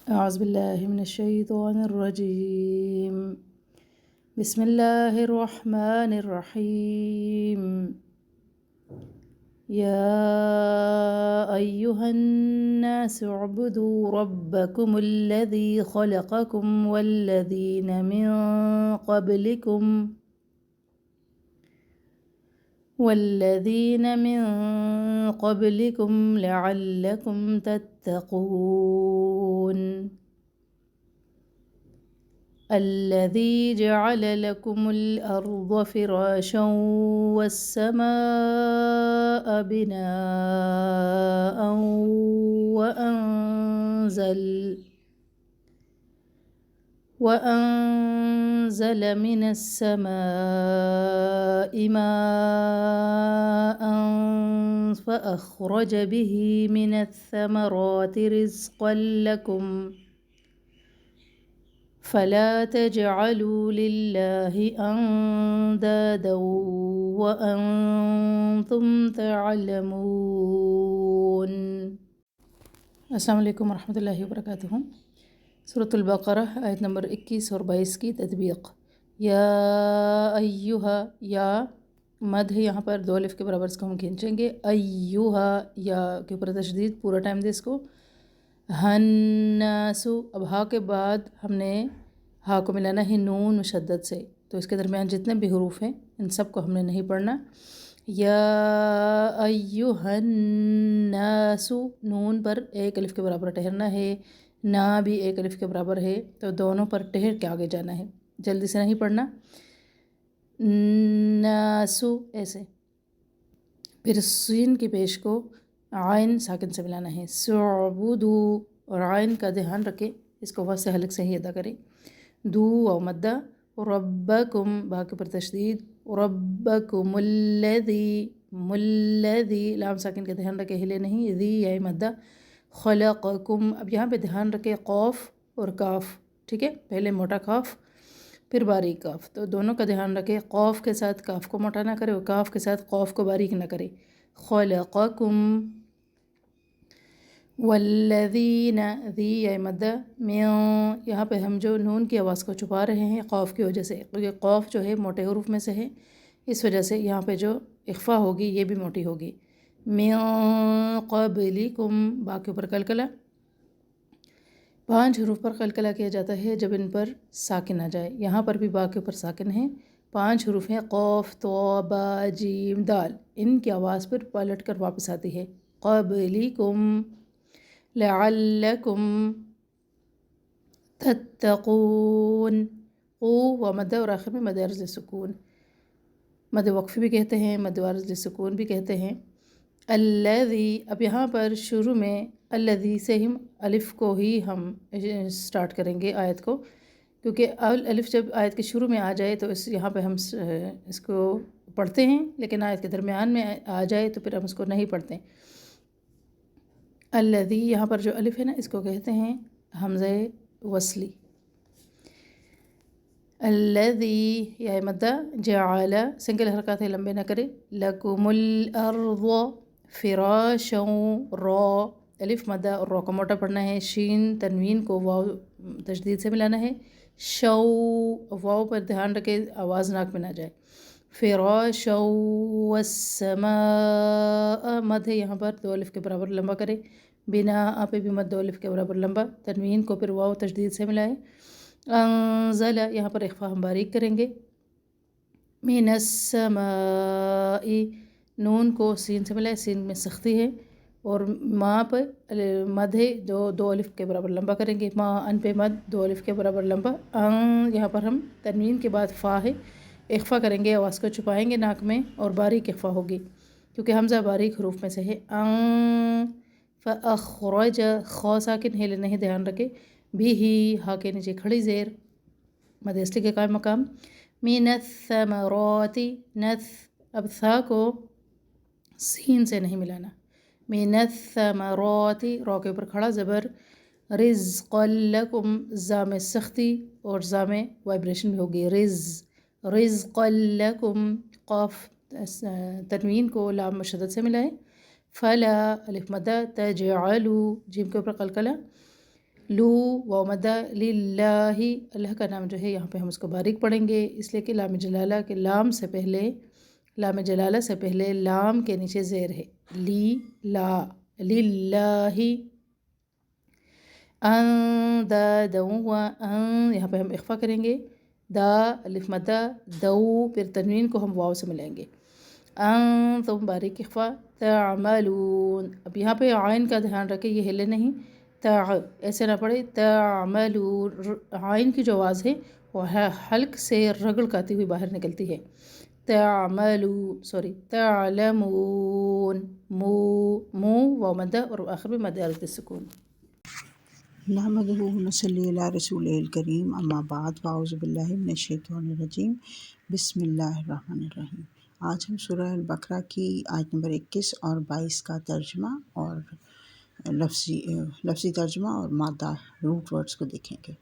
أعوذ بالله من الشيطان الرجيم. بسم الله الرحمن الرحيم. يا أيها الناس اعبدوا ربكم الذي خلقكم والذين من قبلكم لعلكم تتقون. الذي جعل لكم الأرض فراشا والسماء بناء وأنزل من السماء ماء فأخرج به من الثمرات رزقا لكم فلا تجعلوا لله أندادا وأنتم تعلمون. السلام علیکم ورحمۃ اللہ وبرکاتہ. سورۃ البقرہ آیت نمبر 21 اور 22 کی تطبیق. یا ایہا، یا مد ہے یہاں پر 2 الف کے برابر اس کو ہم کھینچیں گے. ایہا، یا کے اوپر تشدید پورا ٹائم دے اس کو. ہناسو، اب ہا کے بعد ہم نے ہا کو ملانا ہے نون مشدد سے، تو اس کے درمیان جتنے بھی حروف ہیں ان سب کو ہم نے نہیں پڑھنا. یا ایہا الناس، نون پر 1 الف کے برابر ٹھہرنا ہے، نا بھی 1 الف کے برابر ہے، تو دونوں پر ٹھہر کے آگے جانا ہے، جلدی سے نہیں پڑھنا. ناسو ایسے، پھر سین کی پیش کو عین ساکن سے ملانا ہے. سعبدو، اور عین کا دھیان رکھیں، اس کو وصل حلق سے ہی ادا کریں. دو و مدہ. ربکم، با کے پر تشدید. ربکم الذی، لام ساکن کا دھیان رکھیں، ہلے نہیں. ذی یا مدہ. خلقکم، اب یہاں پہ دھیان رکھیں قوف اور کاف، ٹھیک ہے، پہلے موٹا کاف پھر باریک کاف، تو دونوں کا دھیان رکھیں. قوف کے ساتھ کاف کو موٹا نہ کرے اور کاف کے ساتھ قوف کو باریک نہ کرے. خلقکم. والذین، ذی یا مدہ. من، یہاں پہ ہم جو نون کی آواز کو چھپا رہے ہیں قوف کی وجہ سے، کیونکہ قوف جو ہے موٹے حروف میں سے ہے، اس وجہ سے یہاں پہ جو اخفا ہوگی یہ بھی موٹی ہوگی. من قبلکم، با کے اوپر قلقلہ. 5 حروف پر قلقلہ کیا جاتا ہے جب ان پر ساکن آ جائے. یہاں پر بھی با کے اوپر ساکن ہے. 5 حروف ہیں، قوف، تو، با، جیم، دال، ان کی آواز پر پلٹ کر واپس آتی ہے. قبلکم، لعلکم تتقون. قو و مد اور آخر میں مد عرض سکون، مد وقفی بھی کہتے ہیں، مد عرض سکون بھی کہتے ہیں. الذی، اب یہاں پر شروع میں الذی سے ہم الف کو ہی ہم سٹارٹ کریں گے آیت کو، کیونکہ الف جب آیت کے شروع میں آ جائے تو یہاں پہ ہم اس کو پڑھتے ہیں، لیکن آیت کے درمیان میں آ جائے تو پھر ہم اس کو نہیں پڑھتے. الذی، یہاں پر جو الف ہے نا اس کو کہتے ہیں حمزہ وصلی. الذی یا مدہ. جعل، سنگل حرکات ہے، لمبے نہ کرے. لکم الارض فراشا، را الف مدہ اور را کو موٹا پڑھنا ہے. شین تنوین کو واو تشدید سے ملانا ہے. شو، واو پر دھیان رکھے آواز ناک میں نہ جائے. فراشا والسماء، مد ہے یہاں پر 2 الف کے برابر لمبا کرے. بنا پہ بھی مد 2 الف کے برابر لمبا. تنوین کو پھر واو تشدید سے ملائے. انزل، یہاں پر اخفا ہم باریک کریں گے. من السماء، نون کو سین سے ملائے، سین میں سختی ہے. اور ما پر مد ہے 2 الف کے برابر لمبا کریں گے. ما ان پہ مد 2 الف کے برابر لمبا. یہاں پر ہم تنوین کے بعد فا ہے، اخفا کریں گے، آواز کو چھپائیں گے ناک میں اور باریک اخفا ہوگی کیونکہ حمزہ باریک حروف میں سے ہے. فأخرج، خو ساکن ہے نہیں، دھیان رکھے. بھی ہی، ہا کے نیچے کھڑی زیر، مد اصلی کے قائم مقام. من الثمرات، نث، اب تھا کو سین سے نہیں ملانا. من الثمرات، را کے اوپر کھڑا زبر. رزقا لکم، زا میں سختی اور زا میں وائبریشن بھی ہوگی. رزقا لکم، قاف تنوین کو لام مشدد سے ملائے. فلا الف مدہ. تجعلوا، جیم کے اوپر قلقلہ. لو واو مدہ للہ، اللہ کا نام جو ہے یہاں پہ ہم اس کو باریک پڑھیں گے، اس لیے کہ لام جلالہ کے لام سے پہلے، لام جلالہ سے پہلے لام کے نیچے زیر ہے، لی لا للہ، اندادا یہاں پہ ہم اخفا کریں گے، دا الف مدہ دو، پھر تنوین کو ہم واو سے ملائیں گے، تم باریک اخفا تعملون، اب یہاں پہ عین کا دھیان رکھیں، یہ ہلے نہیں، ایسے نہ پڑھے تعملون، عین کی جو آواز ہے وہ حلق سے رگڑ کاتی ہوئی باہر نکلتی ہے، تعلمون، مو واو مدہ اور آخر میں مد عارض السکون۔ نحمدہ و نصلی علی رسولہ الکریم، اما بعد، فاعوذ باللہ من الشیطان الرجیم، بسم اللہ الرحمن الرحیم۔ آج ہم سورہ البقرہ کی آیت نمبر 21 اور 22 کا ترجمہ اور لفظی ترجمہ اور مادہ روٹ ورڈز کو دیکھیں گے۔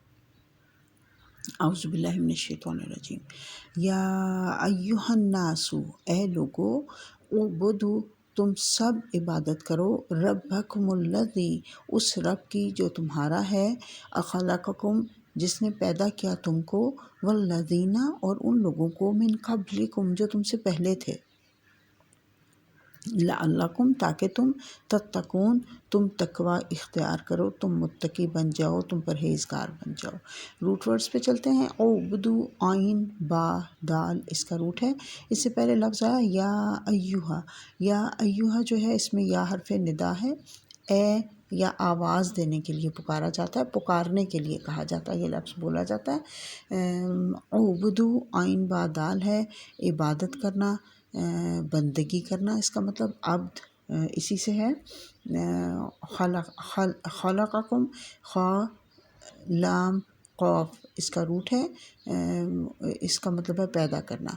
اعوذ باللہ من الشیطان الرجیم۔ یا ایہا الناس، اے لوگو، اعبدوا، تم سب عبادت کرو، ربکم الذی، اس رب کی جو تمہارا ہے، خلقکم، جس نے پیدا کیا تم کو، والذین، اور ان لوگوں کو، من قبلکم، جو تم سے پہلے تھے، لعلکم، تاکہ تم، تتقون، تم تقوی اختیار کرو، تم متقی بن جاؤ، تم پرہیزگار بن جاؤ۔ روٹ ورڈز پہ چلتے ہیں۔ اعبدو، عین با دال اس کا روٹ ہے۔ اس سے پہلے لفظ آیا یا ایہا، یا ایہا جو ہے اس میں یا حرف ندا ہے، اے یا آواز دینے کے لیے پکارا جاتا ہے، پکارنے کے لیے کہا جاتا ہے، یہ لفظ بولا جاتا ہے۔ اعبدو عین با دال ہے، عبادت کرنا، بندگی کرنا، اس کا مطلب عبد اسی سے ہے۔ خلقکم، خا لام قوف اس کا روٹ ہے، اس کا مطلب ہے پیدا کرنا،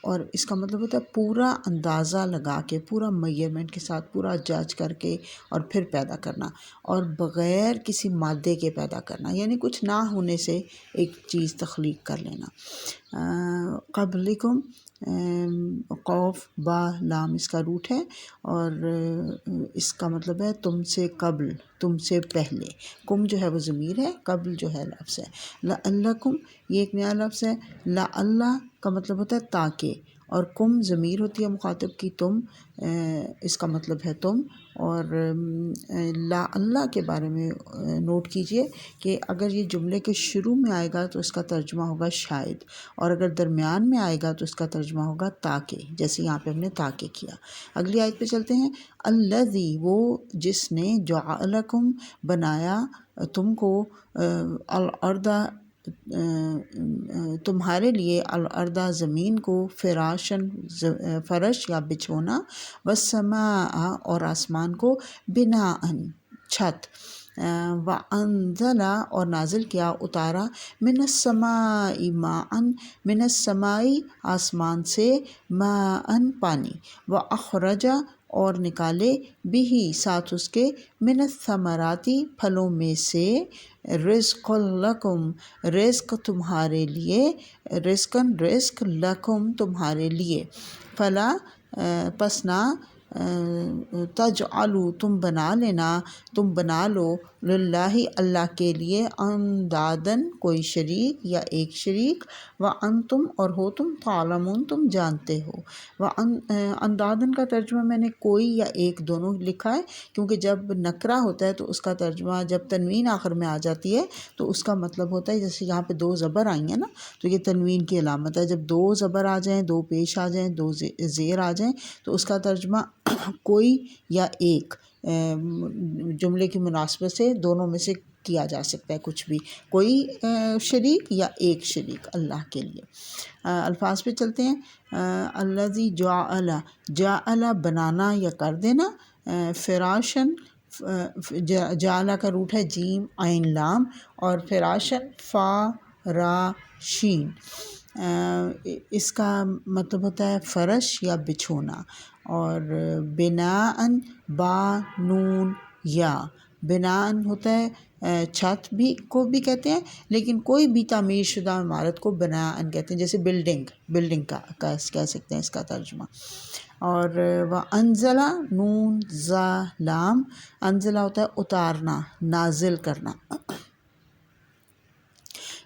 اور اس کا مطلب ہوتا ہے پورا اندازہ لگا کے، پورا میجرمنٹ کے ساتھ، پورا جج کر کے اور پھر پیدا کرنا، اور بغیر کسی مادے کے پیدا کرنا، یعنی کچھ نہ ہونے سے ایک چیز تخلیق کر لینا۔ قبلکم، قوف با لام اس کا روٹ ہے، اور اس کا مطلب ہے تم سے قبل، تم سے پہلے، کم جو ہے وہ ضمیر ہے، قبل جو ہے لفظ ہے۔ لعلکم، یہ ایک نیا لفظ ہے۔ لعلہ کا مطلب ہوتا ہے تاکہ، اور کم ضمیر ہوتی ہے مخاطب کی، تم، اس کا مطلب ہے تم۔ اور لعلہ کے بارے میں نوٹ کیجئے کہ اگر یہ جملے کے شروع میں آئے گا تو اس کا ترجمہ ہوگا شاید، اور اگر درمیان میں آئے گا تو اس کا ترجمہ ہوگا تاکہ، جیسے یہاں پہ ہم نے تاکہ کیا۔ اگلی آیت پہ چلتے ہیں۔ الذی، وہ جس نے، جعلکم، بنایا تم کو، الارض، تمہارے لیے، الارض، زمین کو، فراشن، فرش یا بچھونا، والسماء، اور آسمان کو، بناءً، چھت، وانزل، اور نازل کیا، اتارا، من السماء ماءً، من السماء، آسمان سے، ماءً، پانی، واخرج، اور نکالے، بھی، ساتھ اس کے، من الثمرات، پھلوں میں سے، رزق لکم، رزق تمہارے لیے، رزقاً، رزق، لکم، تمہارے لیے، فلا، پس نہ، تجعلوا، تم بنا لینا، تم بنا لو، للہ، اللہ کے لیے، انداداً، کوئی شریک یا ایک شریک، وانتم، اور ہو تم، تعلمون، تم جانتے ہو۔ انداداً کا ترجمہ میں نے کوئی یا ایک دونوں لکھا ہے، کیونکہ جب نکرہ ہوتا ہے تو اس کا ترجمہ، جب تنوین آخر میں آ جاتی ہے تو اس کا مطلب ہوتا ہے، جیسے یہاں پہ دو زبر آئی ہیں نا، تو یہ تنوین کی علامت ہے، جب دو زبر آ جائیں، دو پیش آ جائیں، دو زیر آ جائیں، تو اس کا ترجمہ کوئی یا ایک، جملے کی مناسبت سے دونوں میں سے کیا جا سکتا ہے، کچھ بھی، کوئی شریک یا ایک شریک اللہ کے لیے۔ الفاظ پہ چلتے ہیں۔ الذی جعل، جعل بنانا یا کر دینا، فراشن، جعل کا روٹ ہے جیم عین لام، اور فراشن فا را شین، اس کا مطلب ہوتا ہے فرش یا بچھونا۔ اور بناءً با نون یا، بناءً ہوتا ہے چھت بھی کو بھی کہتے ہیں، لیکن کوئی بھی تعمیر شدہ عمارت کو بناءً کہتے ہیں، جیسے بلڈنگ کا کہہ سکتے ہیں اس کا ترجمہ۔ اور وانزل، نون زا لام، انزلہ ہوتا ہے اتارنا، نازل کرنا،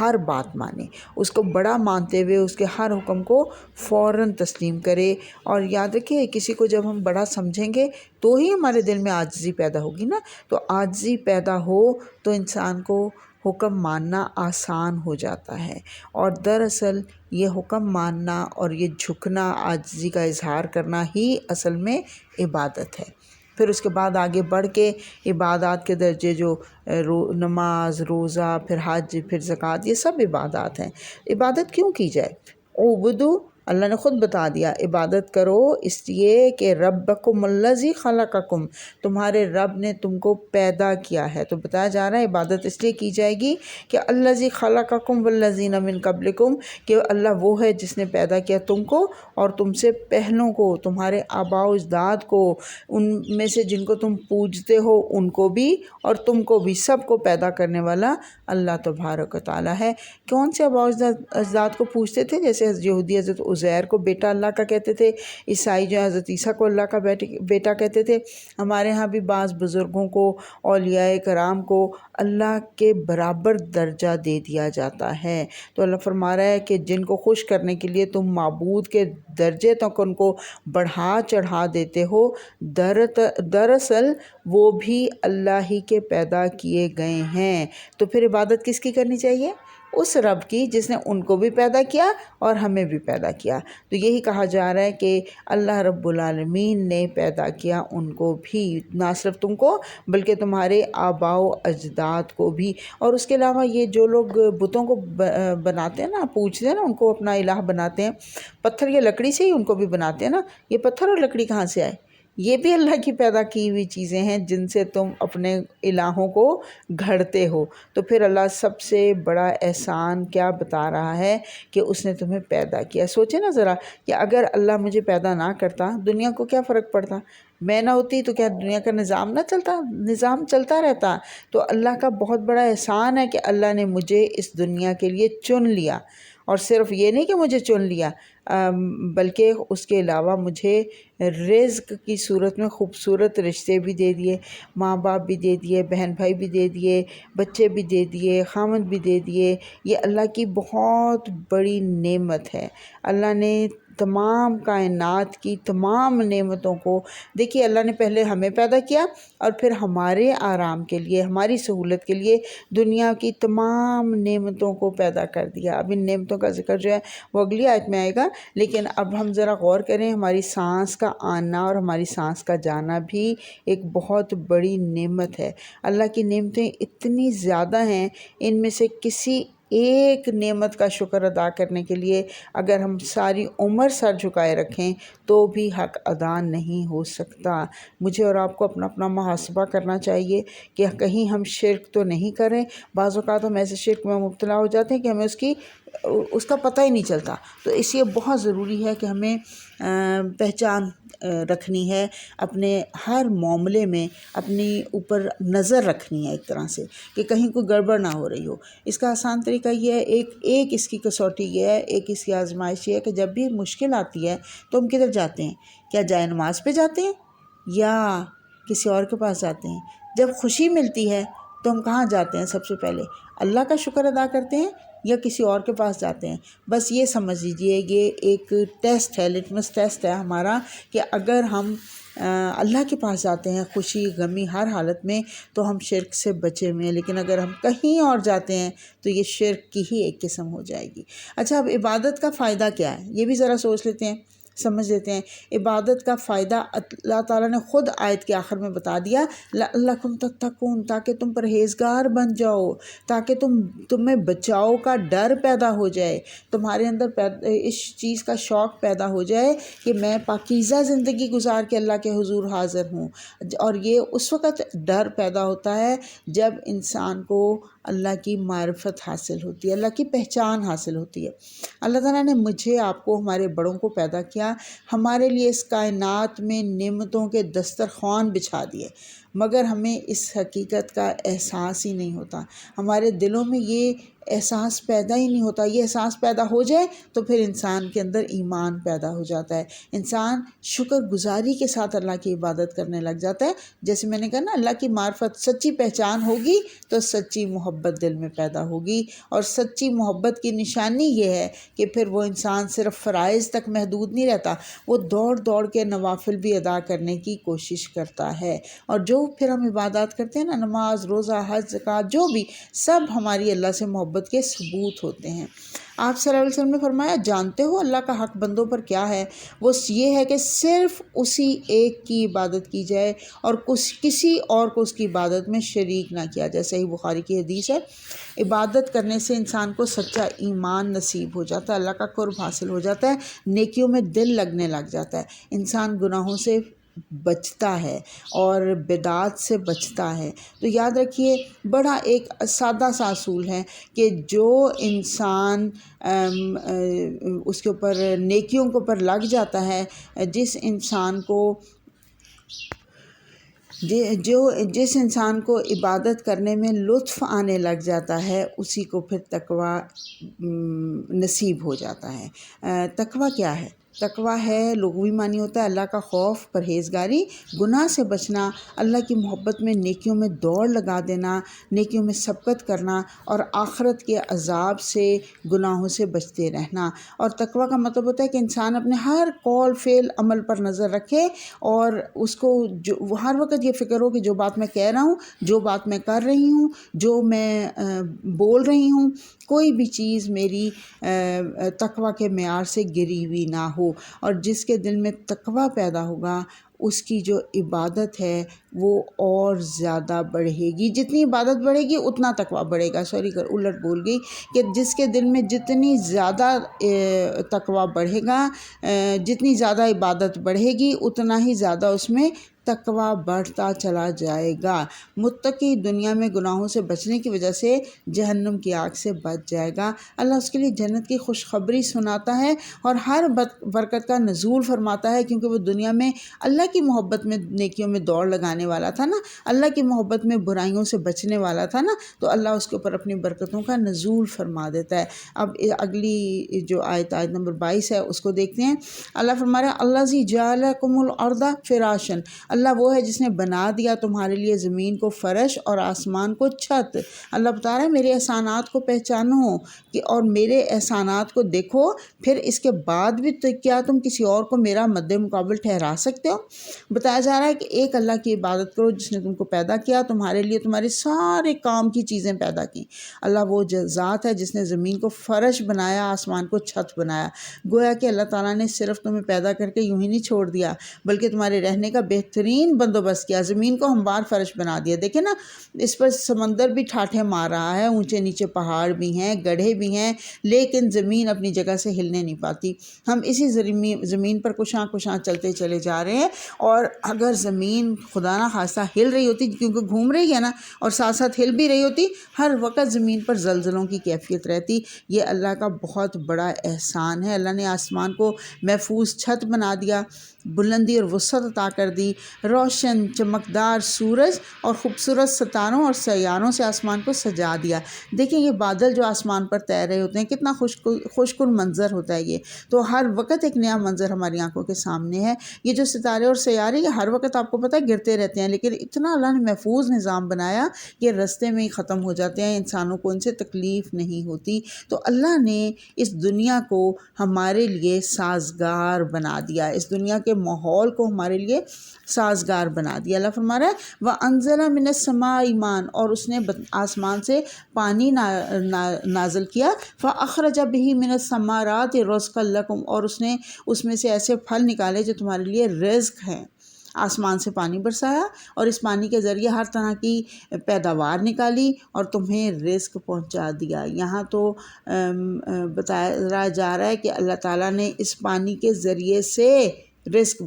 ہر بات مانے، اس کو بڑا مانتے ہوئے اس کے ہر حکم کو فوراً تسلیم کرے۔ اور یاد رکھیں کسی کو جب ہم بڑا سمجھیں گے تو ہی ہمارے دل میں عاجزی پیدا ہوگی نا، تو عاجزی پیدا ہو تو انسان کو حکم ماننا آسان ہو جاتا ہے۔ اور دراصل یہ حکم ماننا اور یہ جھکنا، عاجزی کا اظہار کرنا ہی اصل میں عبادت ہے۔ پھر اس کے بعد آگے بڑھ کے عبادات کے درجے جو نماز، روزہ، پھر حج، پھر زکوٰۃ، یہ سب عبادات ہیں۔ عبادت کیوں کی جائے؟ عبدو، اللہ نے خود بتا دیا، عبادت کرو اس لیے کہ ربکم الذی خلقکم، تمہارے رب نے تم کو پیدا کیا ہے۔ تو بتایا جا رہا ہے عبادت اس لیے کی جائے گی کہ الذی خلقکم والذین من قبلکم، کہ اللہ وہ ہے جس نے پیدا کیا تم کو اور تم سے پہلوں کو، تمہارے آباء و اجداد کو، ان میں سے جن کو تم پوجتے ہو ان کو بھی اور تم کو بھی، سب کو پیدا کرنے والا اللہ تبارک و تعالیٰ ہے۔ کون سے آباء و اجداد کو پوجتے تھے؟ جیسے یہودی حضرت عزیر کو بیٹا اللہ کا کہتے تھے، عیسائی جو حضرت عیسیٰ کو اللہ کا بیٹا کہتے تھے۔ ہمارے ہاں بھی بعض بزرگوں کو، اولیاء کرام کو اللہ کے برابر درجہ دے دیا جاتا ہے۔ تو اللہ فرما رہا ہے کہ جن کو خوش کرنے کے لیے تم معبود کے درجے تک ان کو بڑھا چڑھا دیتے ہو، دراصل وہ بھی اللہ ہی کے پیدا کیے گئے ہیں۔ تو پھر عبادت کس کی کرنی چاہیے؟ اس رب کی جس نے ان کو بھی پیدا کیا اور ہمیں بھی پیدا کیا۔ تو یہی کہا جا رہا ہے کہ اللہ رب العالمین نے پیدا کیا ان کو بھی، نہ صرف تم کو بلکہ تمہارے آباء و اجداد کو بھی۔ اور اس کے علاوہ یہ جو لوگ بتوں کو بناتے ہیں نا، پوجتے ہیں نا، ان کو اپنا الہ بناتے ہیں، پتھر یا لکڑی سے ہی ان کو بھی بناتے ہیں نا، یہ پتھر اور لکڑی کہاں سے آئے؟ یہ بھی اللہ کی پیدا کی ہوئی چیزیں ہیں جن سے تم اپنے الہوں کو گھڑتے ہو۔ تو پھر اللہ سب سے بڑا احسان کیا بتا رہا ہے کہ اس نے تمہیں پیدا کیا۔ سوچے نا ذرا کہ اگر اللہ مجھے پیدا نہ کرتا، دنیا کو کیا فرق پڑتا؟ میں نہ ہوتی تو کیا دنیا کا نظام نہ چلتا؟ نظام چلتا رہتا۔ تو اللہ کا بہت بڑا احسان ہے کہ اللہ نے مجھے اس دنیا کے لیے چن لیا، اور صرف یہ نہیں کہ مجھے چن لیا بلکہ اس کے علاوہ مجھے رزق کی صورت میں خوبصورت رشتے بھی دے دیے، ماں باپ بھی دے دیے، بہن بھائی بھی دے دیے، بچے بھی دے دیے، خاوند بھی دے دیے۔ یہ اللہ کی بہت بڑی نعمت ہے۔ اللہ نے تمام کائنات کی تمام نعمتوں کو، دیکھیے اللہ نے پہلے ہمیں پیدا کیا اور پھر ہمارے آرام کے لیے، ہماری سہولت کے لیے دنیا کی تمام نعمتوں کو پیدا کر دیا۔ اب ان نعمتوں کا ذکر جو ہے وہ اگلی آیت میں آئے گا، لیکن اب ہم ذرا غور کریں، ہماری سانس کا آنا اور ہماری سانس کا جانا بھی ایک بہت بڑی نعمت ہے۔ اللہ کی نعمتیں اتنی زیادہ ہیں، ان میں سے کسی ایک نعمت کا شکر ادا کرنے کے لیے اگر ہم ساری عمر سر جھکائے رکھیں تو بھی حق ادا نہیں ہو سکتا۔ مجھے اور آپ کو اپنا اپنا محاسبہ کرنا چاہیے کہ کہیں ہم شرک تو نہیں کریں۔ بعض اوقات ہم ایسے شرک میں مبتلا ہو جاتے ہیں کہ ہمیں اس کا پتہ ہی نہیں چلتا۔ تو اس لیے بہت ضروری ہے کہ ہمیں پہچان رکھنی ہے، اپنے ہر معاملے میں اپنی اوپر نظر رکھنی ہے ایک طرح سے کہ کہیں کوئی گڑبڑ نہ ہو رہی ہو۔ اس کا آسان طریقہ یہ ہے، ایک اس کی کسوٹی یہ ہے، ایک اس کی آزمائش یہ ہے کہ جب بھی مشکل آتی ہے تو ہم کدھر جاتے ہیں؟ کیا جائے نماز پہ جاتے ہیں یا کسی اور کے پاس جاتے ہیں؟ جب خوشی ملتی ہے تو ہم کہاں جاتے ہیں؟ سب سے پہلے اللہ کا شکر ادا کرتے ہیں یا کسی اور کے پاس جاتے ہیں؟ بس یہ سمجھ لیجئے یہ ایک ٹیسٹ ہے، لٹمس ٹیسٹ ہے ہمارا، کہ اگر ہم اللہ کے پاس جاتے ہیں خوشی غمی ہر حالت میں تو ہم شرک سے بچے ہوئے ہیں، لیکن اگر ہم کہیں اور جاتے ہیں تو یہ شرک کی ہی ایک قسم ہو جائے گی۔ اچھا، اب عبادت کا فائدہ کیا ہے یہ بھی ذرا سوچ لیتے ہیں، سمجھ لیتے ہیں۔ عبادت کا فائدہ اللہ تعالیٰ نے خود آیت کے آخر میں بتا دیا، لعلکم تتقون، تاکہ تم پرہیزگار بن جاؤ، تاکہ تمہیں بچاؤ کا ڈر پیدا ہو جائے، تمہارے اندر اس چیز کا شوق پیدا ہو جائے کہ میں پاکیزہ زندگی گزار کے اللہ کے حضور حاضر ہوں۔ اور یہ اس وقت ڈر پیدا ہوتا ہے جب انسان کو اللہ کی معرفت حاصل ہوتی ہے، اللہ کی پہچان حاصل ہوتی ہے۔ اللہ تعالیٰ نے مجھے، آپ کو، ہمارے بڑوں کو پیدا کیا، ہمارے لیے اس کائنات میں نعمتوں کے دسترخوان بچھا دیے، مگر ہمیں اس حقیقت کا احساس ہی نہیں ہوتا۔ ہمارے دلوں میں یہ احساس پیدا ہی نہیں ہوتا۔ یہ احساس پیدا ہو جائے تو پھر انسان کے اندر ایمان پیدا ہو جاتا ہے، انسان شکر گزاری کے ساتھ اللہ کی عبادت کرنے لگ جاتا ہے۔ جیسے میں نے کہا نا، اللہ کی معرفت، سچی پہچان ہوگی تو سچی محبت دل میں پیدا ہوگی، اور سچی محبت کی نشانی یہ ہے کہ پھر وہ انسان صرف فرائض تک محدود نہیں رہتا، وہ دوڑ دوڑ کے نوافل بھی ادا کرنے کی کوشش کرتا ہے۔ اور جو پھر ہم عبادات کرتے ہیں نا، نماز، روزہ، حج، زکوٰۃ، جو بھی، سب ہماری اللہ سے محبت کے ثبوت ہوتے ہیں۔ آپ صلی اللہ علیہ وسلم نے فرمایا، جانتے ہو اللہ کا حق بندوں پر کیا ہے؟ وہ یہ ہے کہ صرف اسی ایک کی عبادت کی جائے اور کسی اور کو اس کی عبادت میں شریک نہ کیا جائے۔ صحیح بخاری کی حدیث ہے۔ عبادت کرنے سے انسان کو سچا ایمان نصیب ہو جاتا ہے، اللہ کا قرب حاصل ہو جاتا ہے، نیکیوں میں دل لگنے لگ جاتا ہے، انسان گناہوں سے بچتا ہے اور بدعات سے بچتا ہے۔ تو یاد رکھیے، بڑا ایک سادہ سا اصول ہے کہ جو انسان اس کے اوپر نیکیوں کے اوپر لگ جاتا ہے، جس انسان کو عبادت کرنے میں لطف آنے لگ جاتا ہے، اسی کو پھر تقویٰ نصیب ہو جاتا ہے۔ تقویٰ کیا ہے؟ تقویٰ ہے، لغوی معنی ہوتا ہے اللہ کا خوف، پرہیزگاری، گناہ سے بچنا، اللہ کی محبت میں نیکیوں میں دوڑ لگا دینا، نیکیوں میں سبقت کرنا، اور آخرت کے عذاب سے، گناہوں سے بچتے رہنا۔ اور تقویٰ کا مطلب ہوتا ہے کہ انسان اپنے ہر قول، فعل، عمل پر نظر رکھے، اور اس کو ہر وقت یہ فکر ہو کہ جو بات میں کہہ رہا ہوں، جو بات میں کر رہی ہوں، جو میں بول رہی ہوں، کوئی بھی چیز میری تقویٰ کے معیار سے گری ہوئی نہ ہو۔ اور جس کے دل میں تقویٰ پیدا ہوگا، اس کی جو عبادت ہے وہ اور زیادہ بڑھے گی۔ جتنی عبادت بڑھے گی اتنا تقویٰ بڑھے گا۔ الٹ بول گئی کہ جس کے دل میں جتنی زیادہ تقویٰ بڑھے گا، جتنی زیادہ عبادت بڑھے گی، اتنا ہی زیادہ اس میں تقویٰ بڑھتا چلا جائے گا۔ متقی دنیا میں گناہوں سے بچنے کی وجہ سے جہنم کی آگ سے بچ جائے گا۔ اللہ اس کے لیے جنت کی خوشخبری سناتا ہے اور ہر برکت کا نزول فرماتا ہے، کیونکہ وہ دنیا میں اللہ کی محبت میں نیکیوں میں دوڑ لگانے والا تھا نا، اللہ کی محبت میں برائیوں سے بچنے والا تھا نا، تو اللہ اس کے اوپر اپنی برکتوں کا نزول فرما دیتا ہے۔ اب اگلی جو آیت نمبر 22 ہے، اس کو دیکھتے ہیں۔ اللہ فرما رہا ہے، الذی جعل لکم الارض فراشا، اللہ وہ ہے جس نے بنا دیا تمہارے لیے زمین کو فرش اور آسمان کو چھت۔ اللہ بتا رہا ہے میرے احسانات کو پہچانو اور میرے احسانات کو دیکھو، پھر اس کے بعد بھی کیا تم کسی اور کو میرا مد مقابل ٹھہرا سکتے ہو؟ بتایا جا رہا ہے کہ ایک اللہ کی عبادت کرو جس نے تم کو پیدا کیا، تمہارے لیے تمہارے سارے کام کی چیزیں پیدا کی۔ اللہ وہ ذات ہے جس نے زمین کو فرش بنایا، آسمان کو چھت بنایا۔ گویا کہ اللہ تعالیٰ نے صرف تمہیں پیدا کر کے یوں ہی نہیں چھوڑ دیا، بلکہ تمہارے رہنے کا بہترین بندوبست کیا۔ زمین کو ہموار فرش بنا دیا۔ دیکھیں نا، اس پر سمندر بھی ٹھاٹھے مار رہا ہے، اونچے نیچے پہاڑ بھی ہیں، گڑھے بھی ہیں، لیکن زمین اپنی جگہ سے ہلنے نہیں پاتی۔ ہم اسی زمین پر کشاں چلتے چلے جا رہے ہیں، اور اگر زمین خدا نہ خواستہ ہل رہی ہوتی، کیونکہ گھوم رہی ہے نا، اور ساتھ ساتھ ہل بھی رہی ہوتی، ہر وقت زمین پر زلزلوں کی کیفیت رہتی۔ یہ اللہ کا بہت بڑا احسان ہے۔ اللہ نے آسمان کو محفوظ چھت بنا دیا، بلندی اور وسعت عطا کر دی، روشن چمکدار سورج اور خوبصورت ستاروں اور سیاروں سے آسمان کو سجا دیا۔ دیکھیں یہ بادل جو آسمان پر تیر رہے ہوتے ہیں، کتنا خوشکن منظر ہوتا ہے یہ، تو ہر وقت ایک نیا منظر ہماری آنکھوں کے سامنے ہے۔ یہ جو ستارے اور سیارے، یہ ہر وقت آپ کو پتہ ہے گرتے رہتے ہیں، لیکن اتنا اللہ نے محفوظ نظام بنایا کہ رستے میں ہی ختم ہو جاتے ہیں، انسانوں کو ان سے تکلیف نہیں ہوتی۔ تو اللہ نے اس دنیا کو ہمارے لیے سازگار بنا دیا، اس دنیا کے ماحول کو ہمارے لیے سازگار بنا دیا۔ اللہ فرما رہا ہے وَأَنزَلَ مِنَ السَّمَاءِ مَاءً، اور اس نے آسمان سے پانی نازل کیا، فَأَخْرَجَ بِهِ مِنَ الثَّمَرَاتِ رِزْقًا لَكُمْ، اور اس نے اس میں سے ایسے پھل نکالے جو تمہارے لیے رزق ہیں۔ آسمان سے پانی برسایا اور اس پانی کے ذریعے ہر طرح کی پیداوار نکالی اور تمہیں رزق پہنچا دیا۔ یہاں تو بتایا جا رہا ہے کہ اللہ تعالیٰ نے اس پانی کے ذریعے سے رزق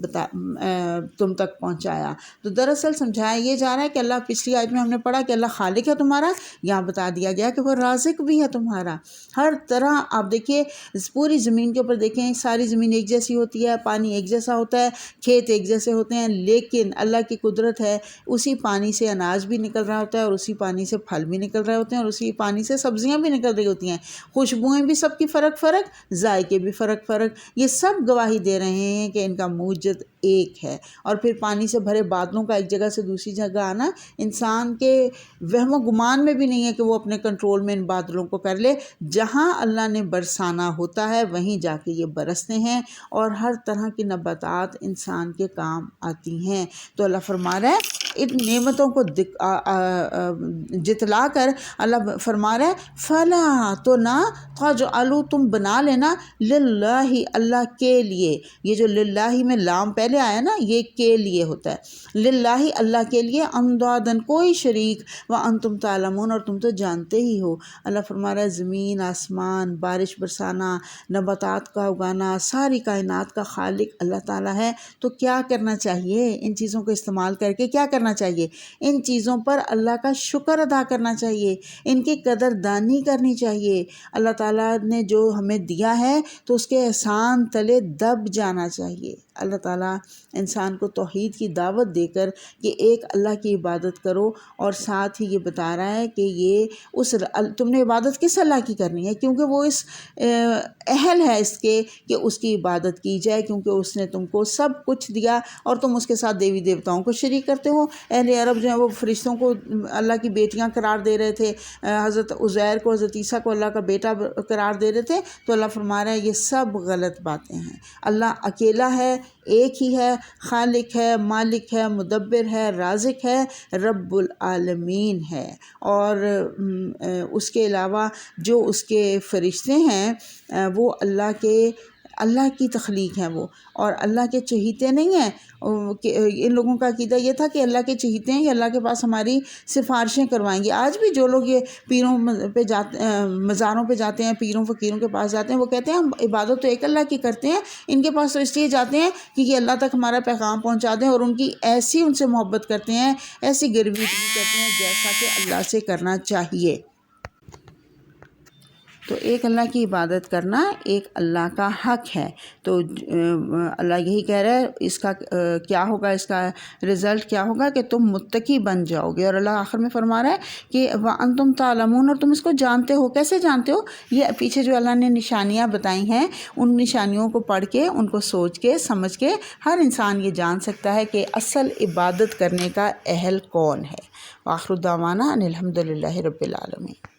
تم تک پہنچایا۔ تو دراصل سمجھایا یہ جا رہا ہے کہ اللہ، پچھلی آیت میں ہم نے پڑھا کہ اللہ خالق ہے تمہارا، یہاں بتا دیا گیا کہ وہ رازق بھی ہے تمہارا۔ ہر طرح آپ دیکھیے اس پوری زمین کے اوپر دیکھیں، ساری زمین ایک جیسی ہوتی ہے، پانی ایک جیسا ہوتا ہے، کھیت ایک جیسے ہوتے ہیں، لیکن اللہ کی قدرت ہے، اسی پانی سے اناج بھی نکل رہا ہوتا ہے، اور اسی پانی سے پھل بھی نکل رہے ہوتے ہیں، اور اسی پانی سے سبزیاں بھی نکل رہی ہوتی ہیں، خوشبوئیں بھی سب کی فرق فرق، ذائقے بھی فرق فرق، یہ سب گواہی دے رہے ہیں کہ ان کا موجد ایک ہے۔ اور پھر پانی سے بھرے بادلوں کا ایک جگہ سے دوسری جگہ آنا انسان کے وہم و گمان میں بھی نہیں ہے کہ وہ اپنے کنٹرول میں ان بادلوں کو کر لے۔ جہاں اللہ نے برسانا ہوتا ہے وہیں جا کے یہ برستے ہیں، اور ہر طرح کی نباتات انسان کے کام آتی ہیں۔ تو اللہ فرما رہا ہے ان نعمتوں کو جتلا کر اللہ فرما رہا ہے فلا، تو نہ تجعلوا، تم بنا لینا، للہ، اللہ کے لیے۔ یہ جو للہ میں لام پہلے آیا نا، یہ کے لیے ہوتا ہے، للہ اللہ کے لیے، اندادن کوئی شریک، وانتم تعلمون، اور تم تو جانتے ہی ہو۔ اللہ فرما رہا ہے زمین، آسمان، بارش برسانا، نباتات کا اگانا، ساری کائنات کا خالق اللہ تعالیٰ ہے۔ تو کیا کرنا چاہیے؟ ان چیزوں کو استعمال کر کے کیا کرنا چاہیے؟ ان چیزوں پر اللہ کا شکر ادا کرنا چاہیے، ان کی قدردانی کرنی چاہیے۔ اللہ تعالیٰ نے جو ہمیں دیا ہے تو اس کے احسان تلے دب جانا چاہیے۔ اللہ تعالیٰ انسان کو توحید کی دعوت دے کر کہ ایک اللہ کی عبادت کرو، اور ساتھ ہی یہ بتا رہا ہے کہ یہ تم نے عبادت کس اللہ کی کرنی ہے، کیونکہ وہ اس اہل ہے اس کے کہ اس کی عبادت کی جائے، کیونکہ اس نے تم کو سب کچھ دیا، اور تم اس کے ساتھ دیوی دیوتاؤں کو شریک کرتے ہو۔ اہل عرب جو ہیں وہ فرشتوں کو اللہ کی بیٹیاں قرار دے رہے تھے، حضرت عزیر کو، حضرت عیسیٰ کو اللہ کا بیٹا قرار دے رہے تھے۔ تو اللہ فرما رہا ہے یہ سب غلط باتیں ہیں۔ اللہ اکیلا ہے، ایک ہی ہے، خالق ہے، مالک ہے، مدبر ہے، رازق ہے، رب العالمین ہے۔ اور اس کے علاوہ جو اس کے فرشتے ہیں وہ اللہ کی تخلیق ہیں وہ، اور اللہ کے چہیتے نہیں ہیں۔ ان لوگوں کا عقیدہ یہ تھا کہ اللہ کے چہیتے ہیں، کہ اللہ کے پاس ہماری سفارشیں کروائیں گے۔ آج بھی جو لوگ یہ پیروں پہ جاتے، مزاروں پہ جاتے ہیں، پیروں فقیروں کے پاس جاتے ہیں، وہ کہتے ہیں ہم عبادت تو ایک اللہ کی کرتے ہیں، ان کے پاس تو اس لیے جاتے ہیں کہ یہ اللہ تک ہمارا پیغام پہنچا دیں، اور ان کی ایسی ان سے محبت کرتے ہیں، ایسی گرویدگی کرتے ہیں جیسا کہ اللہ سے کرنا چاہیے۔ تو ایک اللہ کی عبادت کرنا ایک اللہ کا حق ہے۔ تو اللہ یہی کہہ رہا ہے اس کا کیا ہوگا، اس کا رزلٹ کیا ہوگا کہ تم متقی بن جاؤ گے۔ اور اللہ آخر میں فرما رہا ہے کہ وَأَنْتُمْ تَعْلَمُونَ، اور تم اس کو جانتے ہو۔ کیسے جانتے ہو؟ یہ پیچھے جو اللہ نے نشانیاں بتائی ہیں، ان نشانیوں کو پڑھ کے، ان کو سوچ کے، سمجھ کے ہر انسان یہ جان سکتا ہے کہ اصل عبادت کرنے کا اہل کون ہے۔ وآخر دعوانا ان الحمد للہ رب العالمین۔